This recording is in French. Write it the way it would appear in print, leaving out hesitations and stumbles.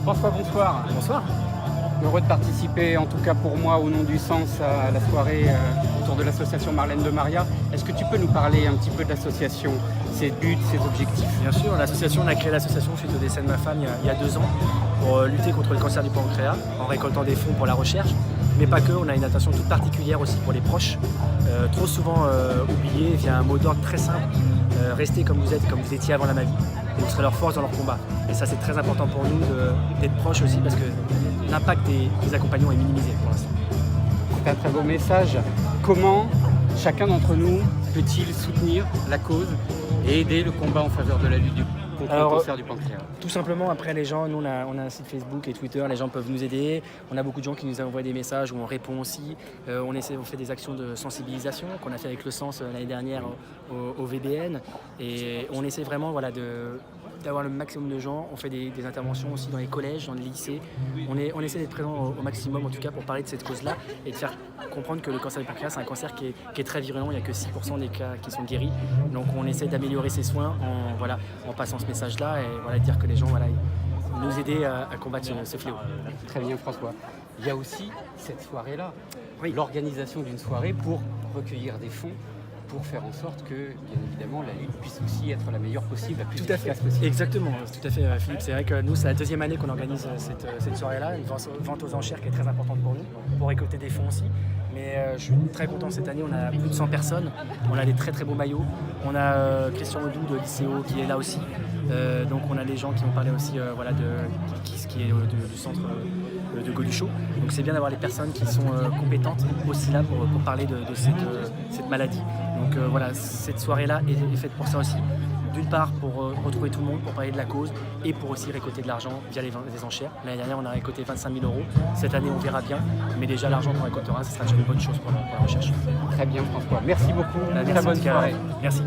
François, bonsoir. Bonsoir. Heureux de participer, en tout cas pour moi, au nom du Sens, à la soirée autour de l'association Marlène de Maria. Est-ce que tu peux nous parler un petit peu de l'association, ses buts, ses objectifs? Bien sûr, on a créé l'association suite au décès de ma femme il y a 2 ans pour lutter contre le cancer du pancréas en récoltant des fonds pour la recherche. Mais pas que, on a une attention toute particulière aussi pour les proches, trop souvent oubliés via un mot d'ordre très simple, restez comme vous êtes, comme vous étiez avant la maladie. Et vous serez leur force dans leur combat. Et ça c'est très important pour nous d'être proches aussi parce que l'impact des accompagnants est minimisé pour l'instant. C'est un très beau message. Comment chacun d'entre nous peut-il soutenir la cause et aider le combat en faveur de la lutte contre le cancer du pancréas? Tout simplement, après les gens, nous on a un site Facebook et Twitter, les gens peuvent nous aider. On a beaucoup de gens qui nous envoient des messages où on répond aussi. On fait des actions de sensibilisation qu'on a fait avec le Sens l'année dernière au VBN. Et on essaie vraiment d'avoir le maximum de gens. On fait des interventions aussi dans les collèges, dans les lycées. On essaie d'être présent au maximum en tout cas pour parler de cette cause-là et de faire comprendre que le cancer du pancréas c'est un cancer qui est très virulent. Il n'y a que 6% des cas qui sont guéris. Donc on essaie d'améliorer ses soins en passant ce message-là et dire que les gens nous aider à combattre ce fléau. Très bien François. Il y a aussi cette soirée-là, oui. L'organisation d'une soirée pour recueillir des fonds pour faire en sorte que, bien évidemment, la lutte puisse aussi être la meilleure possible, la plus efficace possible. Exactement, tout à fait Philippe. C'est vrai que nous, c'est la 2e année qu'on organise cette soirée-là, une vente aux enchères qui est très importante pour nous, pour récolter des fonds aussi. Mais je suis très content cette année, on a plus de 100 personnes, on a des très très beaux maillots. On a Christian Audou de l'ICO qui est là aussi. Donc on a des gens qui ont parlé aussi qui est du centre de Gauduchot. Donc c'est bien d'avoir les personnes qui sont compétentes aussi là pour parler de cette maladie. Donc cette soirée-là est faite pour ça aussi. D'une part pour retrouver tout le monde, pour parler de la cause et pour aussi récolter de l'argent via les enchères. L'année dernière, on a récolté 25 000 €. Cette année, on verra bien. Mais déjà, l'argent qu'on récoltera, ce sera déjà une bonne chose pour la recherche. Très bien, François. Merci beaucoup. Merci, très bonne soirée. Merci.